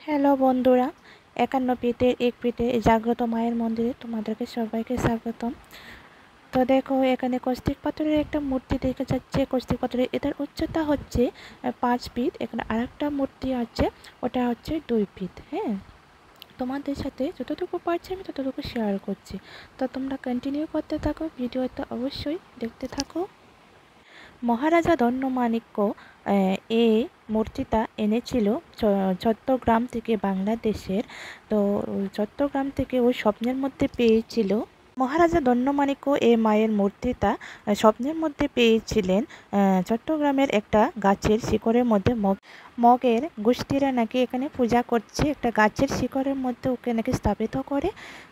Hello বন্ধুরা, 51 এক পিঠে জাগ্রত মায়ের মন্দিরে তোমাদেরকে সবাইকে স্বাগতম। তো দেখো, এখানে কৌস্তিক পাথরের একটা মূর্তি দেখা যাচ্ছে। কৌস্তিক পাথরের এটার উচ্চতা হচ্ছে 5 ফিট। এখানে আরেকটা মূর্তি আছে, ওটা হচ্ছে 2 ফিট। হ্যাঁ, তোমাদের সাথে যতটুকু পারছি আমি ততটুকু শেয়ার করছি। তো তোমরা কন্টিনিউ করতে থাকো, ভিডিওটা অবশ্যই দেখতে থাকো। মহারাজা দণ্ডমাণিক্য এই মূর্তিটা এনেছিল চট্টগ্রাম থেকে বাংলাদেশের। তো চট্টগ্রাম থেকে ও স্বপ্নের মধ্যে পেয়েছিল। মহারাজা দণ্ডমাণিক্য এই মায়ের মূর্তিটা স্বপ্নের মধ্যে পেয়েছিলেন। চট্টগ্রামের একটা গাছের শিকড়ের মধ্যে মগের গোষ্ঠীরা নাকি এখানে পূজা করছে, একটা গাছের শিকড়ের মধ্যে ওকে নাকি স্থাপিত করে।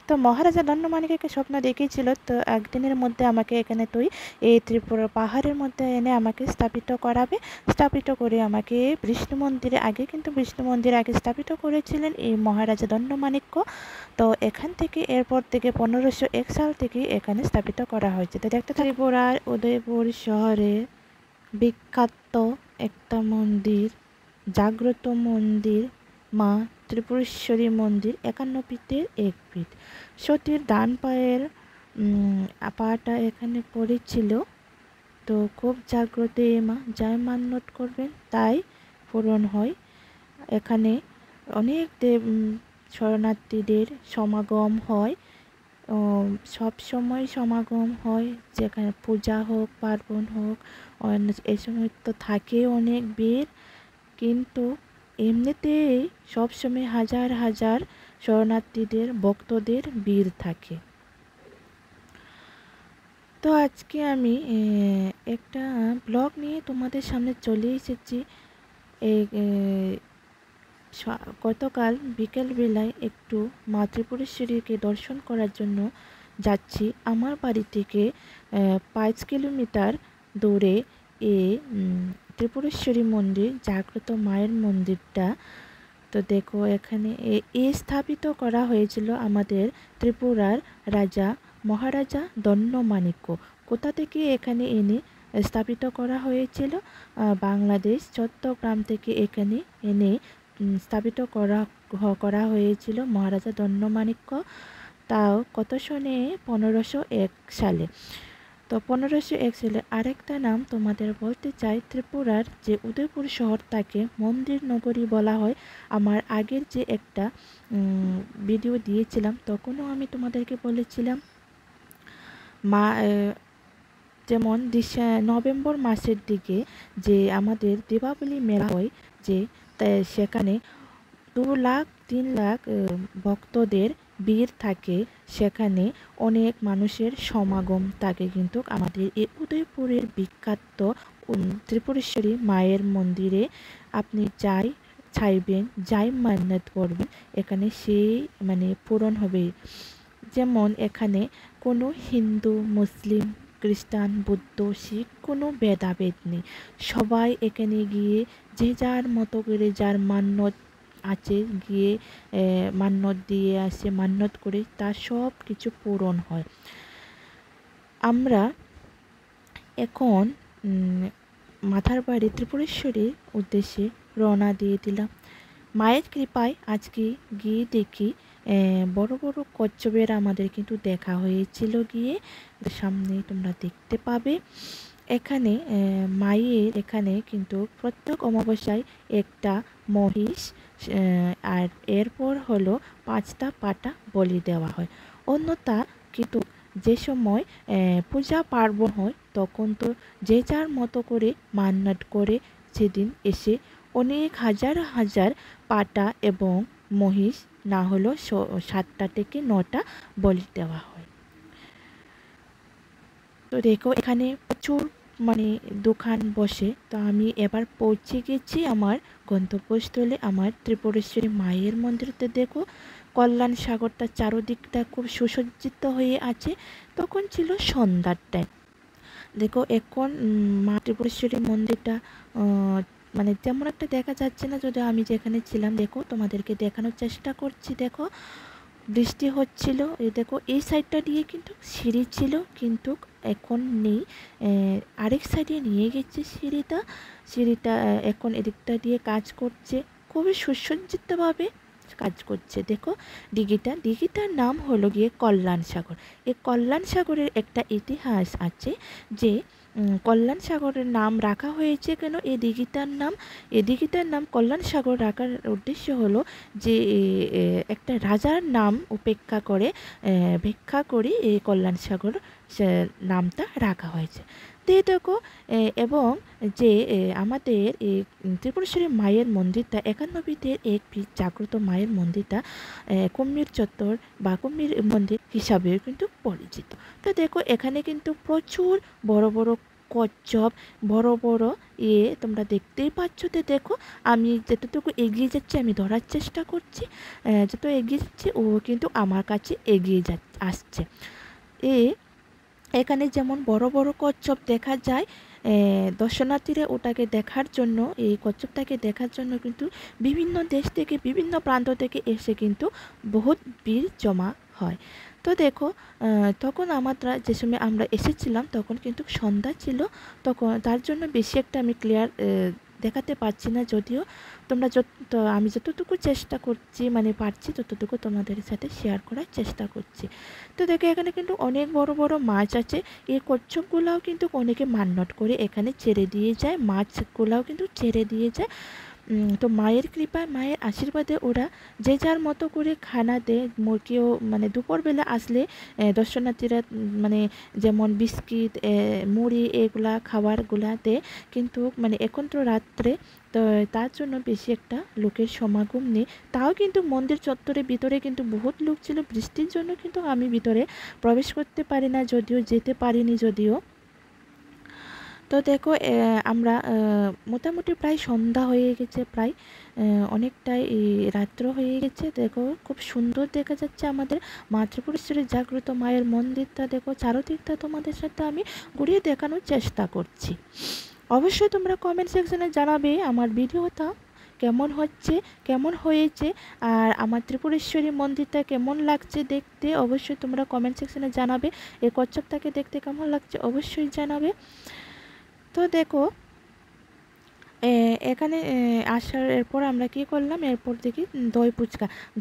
তো মহারাজা দণ্ডমাণিক্যকে স্বপ্ন দেখিয়েছিল, তো একদিনের মধ্যে আমাকে এখানে তুই এই ত্রিপুরা পাহাড়ের মধ্যে এনে আমাকে স্থাপিত করাবে। স্থাপিত করে আমাকে বিষ্ণু মন্দিরে, আগে কিন্তু বিষ্ণু মন্দিরে আগে স্থাপিত করেছিলেন এই মহারাজা দণ্ডমাণিক্য। তো এখান থেকে এরপর থেকে 1501 সাল থেকে এখানে স্থাপিত করা হয়েছে। তো দেখতে ত্রিপুরার উদয়পুর শহরে বিখ্যাত একটা মন্দির, জাগ্রত মন্দির, মা ত্রিপুরেশ্বরী মন্দির। 51 ফিটের 1 ফিট। সতীর ডান পায়ের পাটা এখানে পড়েছিল। তো খুব জাগ্রত এই মা, যাই মান্যত করবেন তাই পূরণ হয়। এখানে অনেক শরণার্থীদের সমাগম হয়, সব সময় সমাগম হয়, যেখানে পূজা হোক পার্বণ হোক, এই সময় তো থাকে অনেক ভিড়। কিন্তু এমনিতেই সবসময় হাজার হাজার শরণার্থীদের ভক্তদের ভিড় থাকে। তো আজকে আমি একটা ব্লগ নিয়ে তোমাদের সামনে চলে এসেছি। এই গতকাল বিকেলবেলায় একটু মা ত্রিপুরেশ্বরীকে দর্শন করার জন্য যাচ্ছি। আমার বাড়ি থেকে 5 কিলোমিটার দূরে এই ত্রিপুরেশ্বরী মন্দির, জাগ্রত মায়ের মন্দিরটা। তো দেখো, এখানে স্থাপিত করা হয়েছিল আমাদের ত্রিপুরার রাজা মহারাজা দণ্ডমাণিক্য। কোথা থেকে এখানে এনে স্থাপিত করা হয়েছিল? বাংলাদেশ চট্টগ্রাম থেকে এখানে এনে স্থাপিত করা হয়েছিল মহারাজা দণ্ডমাণিক্য। তাও কত সনে? 1501 সালে। তো 1501 সালে আরেকটা নাম তোমাদের বলতে চাই, ত্রিপুরার যে উদয়পুর শহরটাকে মন্দির নগরী বলা হয়। আমার আগের যে একটা ভিডিও দিয়েছিলাম তখনও আমি তোমাদেরকে বলেছিলাম, মা যেমন নভেম্বর মাসের দিকে যে আমাদের দীপাবলি মেলা হয়, যে সেখানে 2 লাখ 3 লাখ ভক্তদের ভিড় থাকে, সেখানে অনেক মানুষের সমাগম থাকে। কিন্তু আমাদের এই উদয়পুরের বিখ্যাত ত্রিপুরেশ্বরী মায়ের মন্দিরে আপনি যাই চাইবেন, যাই মান্যত করবেন, এখানে সেই পূরণ হবে। যেমন এখানে কোনো হিন্দু, মুসলিম, খ্রিস্টান, বৌদ্ধ, শিখ কোনো ভেদাভেদ নেই। সবাই এখানে গিয়ে যে যার মতো করে যার মান্যত আছে গিয়ে মান্যত দিয়ে আসে, মান্যত করে তার সব কিছু পূরণ হয়। আমরা এখন মাথার বাড়ি ত্রিপুরেশ্বরীর উদ্দেশ্যে রওনা দিয়ে দিলাম। মায়ের কৃপায় আজকে গিয়ে দেখি বড় বড় কচ্ছপের আমাদের কিন্তু দেখা হয়েছিল গিয়ে, সামনে তোমরা দেখতে পাবে। এখানে মায়ের এখানে কিন্তু প্রত্যেক অমাবস্যায় একটা মহিষ আর এরপর হলো 5টা পাটা বলি দেওয়া হয়। অন্যটা কিন্তু যে সময় পূজা পার্বণ হয় তখন তো যে যার মতো করে মান্যত করে সেদিন এসে অনেক হাজার হাজার পাটা এবং মহিষ, না হলো 7টা থেকে 9টা বলি দেওয়া হয়। তো দেখো, এখানে প্রচুর দোকান বসে। তো আমি এবার পৌঁছে গেছি আমার গন্তব্যস্থলে, আমার ত্রিপুরেশ্বরী মায়ের মন্দিরতে। দেখো, কল্যাণ সাগরটা চারদিকটা খুব সুসজ্জিত হয়ে আছে। তখন ছিল সন্ধ্যার টাইম। দেখো, এখন মা ত্রিপুরেশ্বরী মন্দিরটা তেমন একটা দেখা যাচ্ছে না, যদি আমি যেখানে ছিলাম। দেখো, তোমাদেরকে দেখানোর চেষ্টা করছি। দেখো, বৃষ্টি হচ্ছিল। এই দেখো, এই সাইডটা দিয়ে কিন্তু সিঁড়ি ছিল, কিন্তু এখন নেই। আরেক সাইডে নিয়ে গেছে সিঁড়িটা এখন এদিকটা দিয়ে কাজ করছে। খুবই সুসজ্জিতভাবে কাজ করছে। দেখো দিঘিটার নাম হলো গিয়ে কল্যাণ সাগর। এই কল্যাণ সাগরের একটা ইতিহাস আছে যে কল্যাণ সাগরের নাম রাখা হয়েছে কেন এই দিঘিটার নাম কল্যাণ সাগর রাখার উদ্দেশ্য হলো যে একটা রাজার নাম ভিক্ষা করে এই কল্যাণ সাগর নামটা রাখা হয়েছে। তো দেখো এবং যে আমাদের এই ত্রিপুরেশ্বরী মায়ের মন্দিরটা 91 এক জাগ্রত মায়ের মন্দিরটা কুম্ভীর চত্বর বা কুম্ভীর মন্দির হিসাবেও কিন্তু পরিচিত। তো দেখো এখানে কিন্তু প্রচুর বড় বড় কচ্ছপ, বড় বড় তোমরা দেখতেই পাচ্ছ। তো দেখো আমি যতটুকু এগিয়ে যাচ্ছি আমি ধরার চেষ্টা করছি, যত এগিয়ে যাচ্ছি ও কিন্তু আমার কাছে এগিয়ে আসছে। এখানে যেমন বড় বড় কচ্ছপ দেখা যায়, দর্শনার্থীরা ওটাকে দেখার জন্য এই কচ্ছপটাকে দেখার জন্য কিন্তু বিভিন্ন দেশ থেকে বিভিন্ন প্রান্ত থেকে এসে কিন্তু বহুত ভিড় জমা হয়। তো দেখো তখন যে সময় আমরা এসেছিলাম তখন কিন্তু সন্ধ্যা ছিল, তখন তার জন্য বেশি একটা আমি ক্লিয়ার দেখাতে পারছি না, যদিও আমি যতটুকু চেষ্টা করছি মানে পারছি ততটুকু তোমাদের সাথে শেয়ার করার চেষ্টা করছি। তো দেখো এখানে কিন্তু অনেক বড় বড় মাছ আছে। এই কচ্ছপগুলাও কিন্তু অনেকে মান্যত করে এখানে ছেড়ে দিয়ে যায়, মাছগুলাও কিন্তু ছেড়ে দিয়ে যায়। তো মায়ের কৃপায় মায়ের আশীর্বাদে ওরা যে যার মতো করে খানা দেয়। কেউ মানে দুপুরবেলা আসলে দর্শনার্থীরা মানে যেমন বিস্কিট, মুড়ি এগুলা খাবারগুলা দেয়, কিন্তু মানে এখন তো রাত্রে, তো তার জন্য বেশি একটা লোকের সমাগম নেই। তাও কিন্তু মন্দির চত্বরের ভিতরে কিন্তু বহুত লোক ছিল। বৃষ্টির জন্য কিন্তু আমি ভিতরে প্রবেশ করতে পারি না, যেতে পারিনি যদিও। তো দেখো আমরা মোটামুটি প্রায় সন্ধ্যা হয়ে গেছে, প্রায় অনেকটাই রাত্র হয়ে গেছে। দেখো খুব সুন্দর দেখা যাচ্ছে আমাদের মা ত্রিপুরেশ্বরী জাগ্রত মায়ের মন্দিরটা। দেখো চারদিকটা তোমাদের সাথে আমি ঘুরিয়ে দেখানোর চেষ্টা করছি। অবশ্যই তোমরা কমেন্ট সেকশনে জানাবে আমার ভিডিওটা কেমন হয়েছে, আর আমার ত্রিপুরেশ্বরী মন্দিরটা কেমন লাগছে দেখতে। অবশ্যই তোমরা কমেন্ট সেকশনে জানাবে। এই কচ্ছপটাকে দেখতে কেমন লাগছে অবশ্যই জানাবে। তো দেখো এখানে আসার এরপর আমরা কি করলাম, এরপর দেখি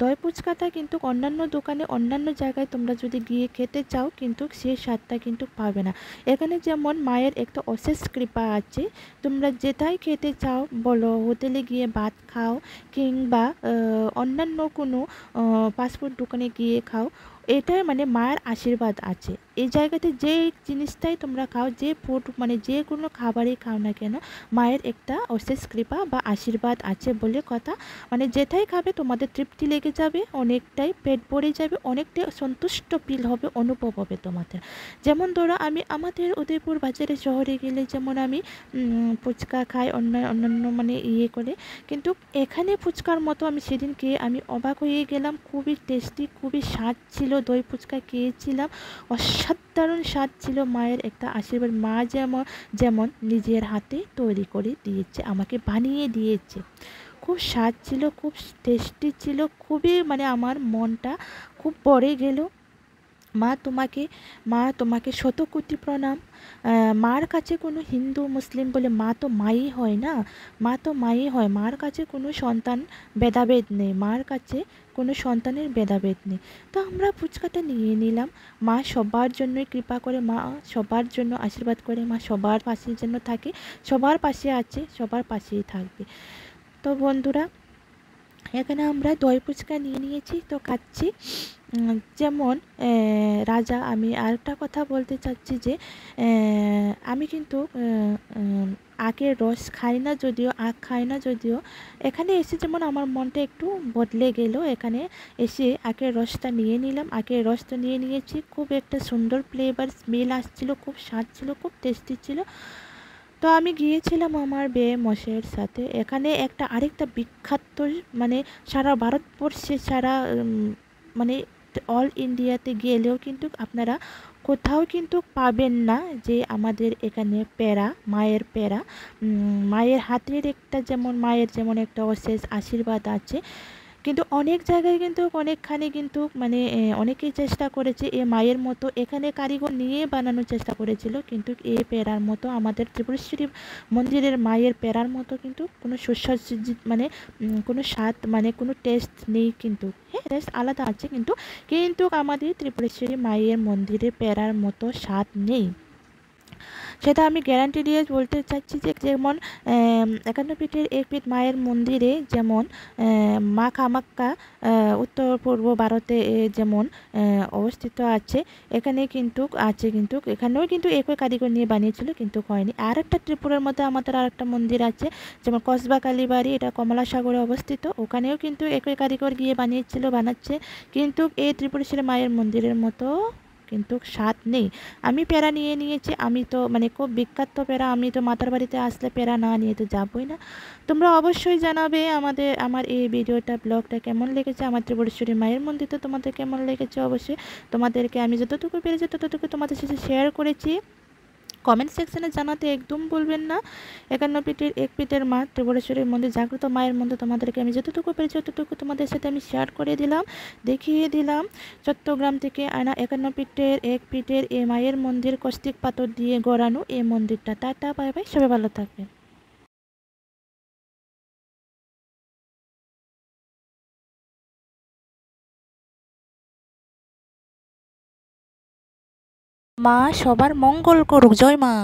দই ফুচকাটা কিন্তু অন্যান্য দোকানে অন্যান্য জায়গায় তোমরা যদি গিয়ে খেতে চাও কিন্তু সেই স্বাদটা কিন্তু পাবে না। এখানে যেমন মায়ের একটা অশেষ কৃপা আছে, তোমরা যেটাই খেতে চাও বলো, হোটেলে গিয়ে ভাত খাও কিংবা অন্যান্য কোনো ফাস্টফুড দোকানে গিয়ে খাও, এটাই মানে মায়ের আশীর্বাদ আছে। এই জায়গাতে যে জিনিসটাই তোমরা খাও, যে ফুড মানে যে কোনো খাবারই খাও না কেন, মায়ের একটা অশেষ কৃপা বা আশীর্বাদ আছে বলে কথা। মানে যেটাই খাবে তোমাদের তৃপ্তি লেগে যাবে, অনেকটাই পেট ভরে যাবে, অনেকটাই সন্তুষ্ট ফিল হবে, অনুভব হবে তোমাদের। যেমন ধরো আমি আমাদের উদয়পুর বাজারে শহরে গেলে যেমন আমি ফুচকা খাই অন্যান্য মানে করে, কিন্তু এখানে ফুচকার মতো আমি সেদিন খেয়ে আমি অবাক হয়ে গেলাম। খুবই টেস্টি, খুবই স্বাদ ছিল। দই ফুচকা খেয়েছিলাম, অসাধারণ স্বাদ ছিল। মায়ের একটা আশীর্বাদ, মা যেমন নিজের হাতে তৈরি করে দিয়েছে, আমাকে বানিয়ে দিয়েছে। খুব স্বাদ ছিল, খুব টেস্টি ছিল, খুবই মানে আমার মনটা খুব ভরে গেল। মা তোমাকে শত কোটি প্রণাম। মার কাছে কোনো হিন্দু মুসলিম বলে মা তো মাই হয় না, মা তো মাই হয়। মার কাছে কোনো সন্তান ভেদাভেদ নেই, মার কাছে কোনো সন্তানের ভেদাভেদ নেই। তো আমরা ফুচকাটা নিয়ে নিলাম। মা সবার জন্যই কৃপা করে, মা সবার জন্য আশীর্বাদ করে, মা সবার পাশে যেন থাকে, সবার পাশে আছে, সবার পাশেই থাকবে। তো বন্ধুরা এখানে আমরা দই ফুচকা নিয়ে নিয়েছি, তো খাচ্ছি। যেমন আমি আরেকটা কথা বলতে চাচ্ছি যে আমি কিন্তু আখের রস খাই না যদিও, আখ খাই না যদিও, এখানে এসে যেমন আমার মনটা একটু বদলে গেল। এখানে এসে আখের রসটা নিয়ে নিলাম, আখের রসটা নিয়ে নিয়েছি। খুব একটা সুন্দর ফ্লেভার স্মেল আসছিল, খুব স্বাদ ছিল, খুব টেস্টি ছিল। তো আমি গিয়েছিলাম আমার মশাইয়ের সাথে। এখানে আরেকটা বিখ্যাত মানে সারা ভারতবর্ষে মানে অল ইন্ডিয়াতে গেলেও কিন্তু আপনারা কোথাও কিন্তু পাবেন না যে আমাদের এখানে মায়ের মায়ের হাতের যেমন একটা অশেষ আশীর্বাদ আছে। কিন্তু অনেক জায়গায় কিন্তু অনেকখানি কিন্তু মানে অনেকেই চেষ্টা করেছে এ মায়ের মতো এখানে কারিগর নিয়ে বানানোর চেষ্টা করেছিল, কিন্তু এ পেরার মতো আমাদের ত্রিপুরেশ্বরী মন্দিরের মায়ের পেরার মতো কিন্তু কোনো সুসজ্জিত মানে কোনো স্বাদ মানে কোনো টেস্ট নেই কিন্তু। হ্যাঁ, টেস্ট আলাদা আছে কিন্তু কিন্তু আমাদের ত্রিপুরেশ্বরী মায়ের মন্দিরের পেরার মতো স্বাদ নেই। সেটা আমি গ্যারান্টি দিয়ে বলতে চাচ্ছি যে যেমন ৫১ পীঠের এক পীঠ মায়ের মন্দিরে যেমন মা কামাখ্যা উত্তর পূর্ব ভারতে যেমন অবস্থিত আছে, এখানে কিন্তু আছে কিন্তু এখানেও কিন্তু একই কারিগর নিয়ে বানিয়েছিল কিন্তু হয়নি। আর একটা ত্রিপুরার মধ্যে আমাদের আর একটা মন্দির আছে যেমন কসবা কালীবাড়ি, এটা কমলা সাগরে অবস্থিত, ওখানেও কিন্তু একই কারিগর গিয়ে বানিয়েছিল বানাচ্ছে, কিন্তু এই ত্রিপুরেশ্বরী মায়ের মন্দিরের মতো কিন্তু স্বাদ নেই। আমি প্যারা নিয়ে নিয়েছি, আমি তো মানে খুব বিখ্যাত প্যারা, আমি তো মাতার বাড়িতে আসলে প্যারা না নিয়ে তো যাবই না। তোমরা অবশ্যই জানাবে আমার এই ভিডিওটা ব্লগটা কেমন লেগেছে, আমার ত্রিপুরেশ্বরী মায়ের মন্দিরটা তোমাদের কেমন লেগেছে। অবশ্যই তোমাদেরকে আমি যতটুকু পেরেছি ততটুকু তোমাদের সাথে শেয়ার করেছি। কমেন্ট সেকশনে জানাতে একদম ভুলবেন না। ৫১ পীঠের এক পীঠের মা ত্রিপুরেশ্বরীর মন্দির, জাগ্রত মায়ের মন্দির তোমাদেরকে আমি যতটুকু পেরেছি ততটুকু তোমাদের সাথে আমি শেয়ার করে দিলাম, দেখিয়ে দিলাম। চট্টগ্রাম থেকে আনা ৫১ পীঠের এক পীঠের এই মায়ের মন্দির, কস্তিক পাথর দিয়ে গড়ানো এই মন্দিরটা। টাটা, বাই বাই, সবাই ভালো থাকবেন। মা সবার মঙ্গল করুক। জয় মা।